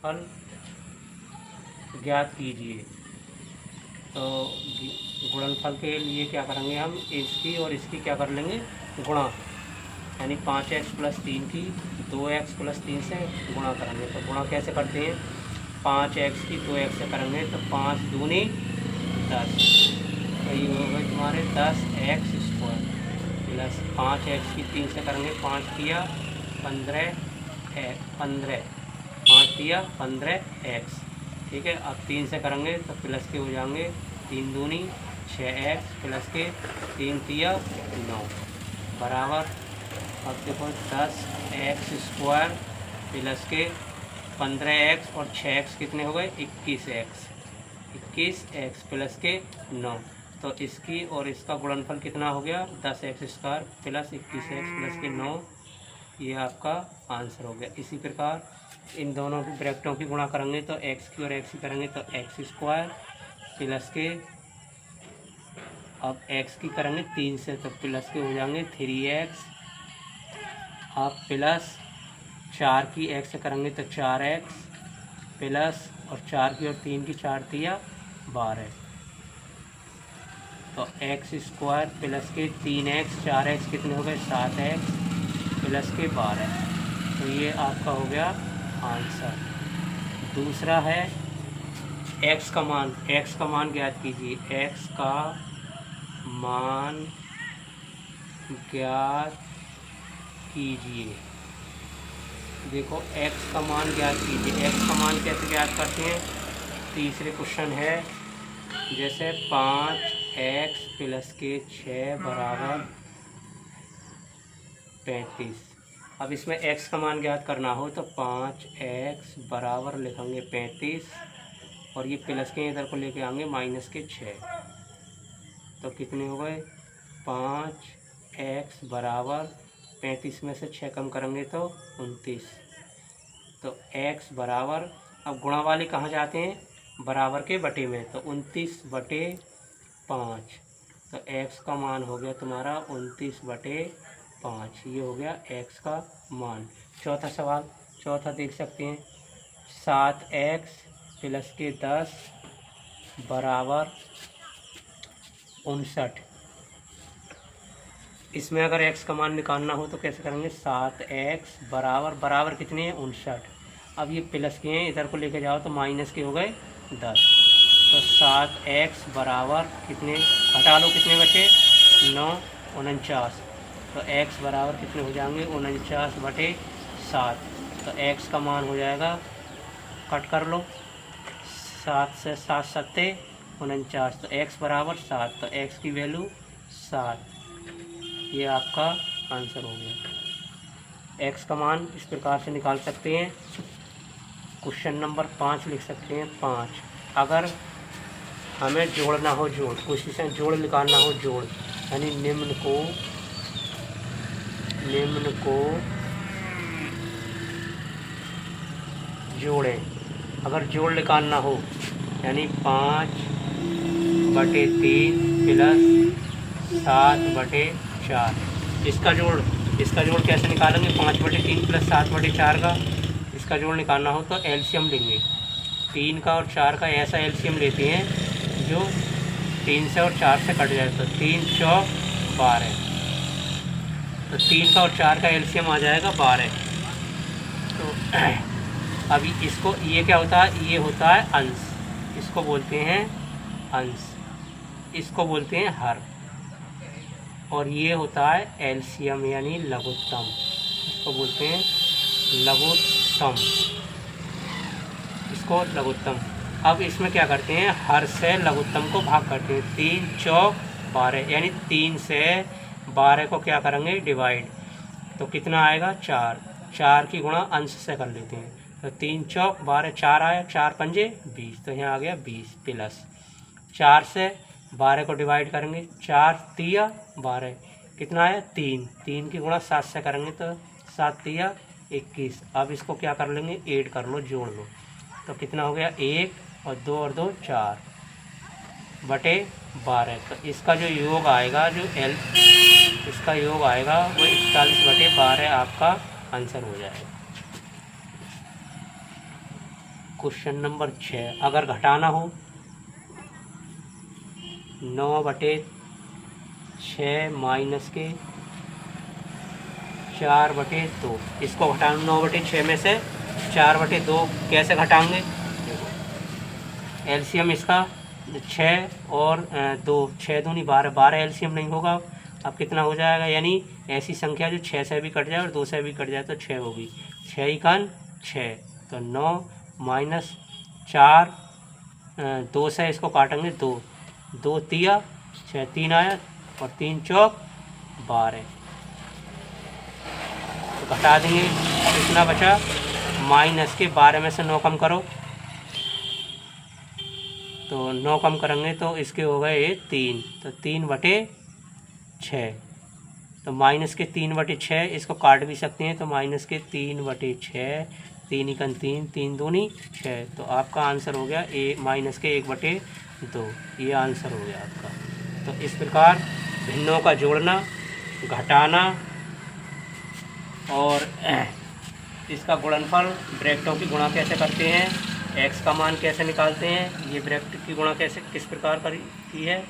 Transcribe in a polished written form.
गुणनफल ज्ञात कीजिए। तो गुणनफल के लिए क्या करेंगे, हम इसकी और इसकी क्या कर लेंगे, गुणा, यानी 5x + 3 की 2x + 3 से गुणा करेंगे। तो गुणा कैसे करते हैं, 5x की 2x से करेंगे तो 5 दूनी 10, तो ये हो गए तुम्हारे 10x² प्लस 5x की 3 से करेंगे, 5 दिया 15, 5 दिया 15x। ठीक है, अब 3 से करेंगे तो प्लस के हो जाएंगे, 3 दूनी 6x प्लस के 3 तिया 9 बराबर। अब देखो 10x² प्लस के 15x और 6x कितने हो गए, 21x प्लस के 9। तो इसकी और इसका गुणनफल कितना हो गया, 10x² प्लस 21x प्लस के 9। ये आपका आंसर हो गया। इसी प्रकार इन दोनों की ब्रैकेटों की गुणा करेंगे तो x की और x की करेंगे तो x² प्लस के, अब x की करेंगे 3 से तो प्लस के हो जाएंगे 3x, अब प्लस 4 की x से करेंगे तो 4x प्लस, और 4 की और 3 की 4 तिया 12, तो x² प्लस के 3x 4x कितने हो गए, 7x प्लस के 12। तो ये आपका हो गया आंसर। दूसरा है x का मान ज्ञात कीजिए। x का मान ज्ञात कीजिए। देखो x का मान ज्ञात कीजिए। x का मान कैसे ज्ञात करते हैं, तीसरे क्वेश्चन है, जैसे 5x प्लस के 6 बराबर 35। अब इसमें x का मान ज्ञात करना हो तो 5x बराबर लिखेंगे 35, और ये प्लस के इधर को लेके आएंगे माइनस के 6, तो कितने हो गए, 5x बराबर 35 में से 6 कम करेंगे तो 29। तो x बराबर, अब गुणा वाले कहाँ जाते हैं, बराबर के बटे में, तो 29/5। तो x का मान हो गया तुम्हारा 29/5। ये हो गया x का मान। चौथा सवाल, चौथा देख सकते हैं, 7x प्लस के 10 बराबर 59। इसमें अगर x का मान निकालना हो तो कैसे करेंगे, 7x बराबर कितने हैं, 59। अब ये प्लस के हैं, इधर को लेके जाओ तो माइनस के हो गए 10, तो 7x बराबर कितने, घटा लो कितने बचे, 9, 49। तो x बराबर कितने हो जाएंगे, 49/7। तो x का मान हो जाएगा, कट कर लो, 7 से 7 सत्ते 49, तो x बराबर 7, तो x की वैल्यू 7। ये आपका आंसर हो गया। x का मान इस प्रकार से निकाल सकते हैं। क्वेश्चन नंबर 5 लिख सकते हैं। 5, अगर हमें जोड़ना हो, कोशिश से जोड़ निकालना हो, यानी निम्न को जोड़ें। अगर जोड़ निकालना हो यानी 5/3 प्लस 7/4, इसका जोड़ कैसे निकालेंगे, 5/3 प्लस 7/4 का इसका जोड़ निकालना हो तो एलसीएम लेंगे। 3 का और 4 का ऐसा एलसीएम लेते हैं जो 3 से और 4 से कट जाए, तो 3 चौक 12, तो 3 का और 4 का एलसीएम आ जाएगा 12। तो अभी इसको, ये क्या होता है, ये होता है अंश, इसको बोलते हैं अंश, इसको बोलते हैं हर, और ये होता है एलसीएम यानी लघुत्तम, इसको बोलते हैं लघुत्तम, इसको लघुत्तम। अब इसमें क्या करते हैं, हर से लघुत्तम को भाग करते हैं, 3 चौक 12, यानी 3 से 12 को क्या करेंगे, डिवाइड, तो कितना आएगा 4, 4 की गुणा अंश से कर लेते हैं, तो 3 चौक 12, 4 आया, 4 पंजे 20, तो यहाँ आ गया 20 प्लस 4 से 12 को डिवाइड करेंगे, 4 तिया 12, कितना आया 3, 3 की गुणा 7 से करेंगे तो 7 तिया 21। अब इसको क्या कर लेंगे, ऐड कर लो, जोड़ लो, तो कितना हो गया 1 और 2 और 2 4/12। तो इसका जो योग आएगा, इसका योग आएगा वो 41/12 आपका आंसर हो जाएगा। क्वेश्चन नंबर 6, अगर घटाना हो 9/6 माइनस के 4/2, इसको घटाना 9/6 में से 4/2 कैसे घटाएंगे? देखो एलसीएम इसका 6 और 2, 6 दूनी 12, 12 एलसीएम नहीं होगा। अब कितना हो जाएगा, यानी ऐसी संख्या जो 6 से भी कट जाए और 2 से भी कट जाए तो 6 होगी। 6 इकान 6, तो 9 माइनस 4, 2 से इसको काटेंगे 2, 2 तिया 6, 3 आया और 3 चौक 12, तो घटा देंगे। कितना बचा? माइनस के 12 में से 9 कम करो, तो 9 कम करेंगे तो इसके हो गए 3, तो 3/6, तो माइनस के 3/6, इसको काट भी सकते हैं, तो माइनस के 3/6, 3 इकन 3, 3 दूनी 6, तो आपका आंसर हो गया माइनस के 1/2, ये आंसर हो गया आपका। तो इस प्रकार भिन्नों का जोड़ना, घटाना और इसका गुणनफल, ब्रैकेटों की गुणा कैसे करते हैं, एक्स का मान कैसे निकालते हैं, ये ब्रैकेट की गुणा कैसे किस प्रकार की है,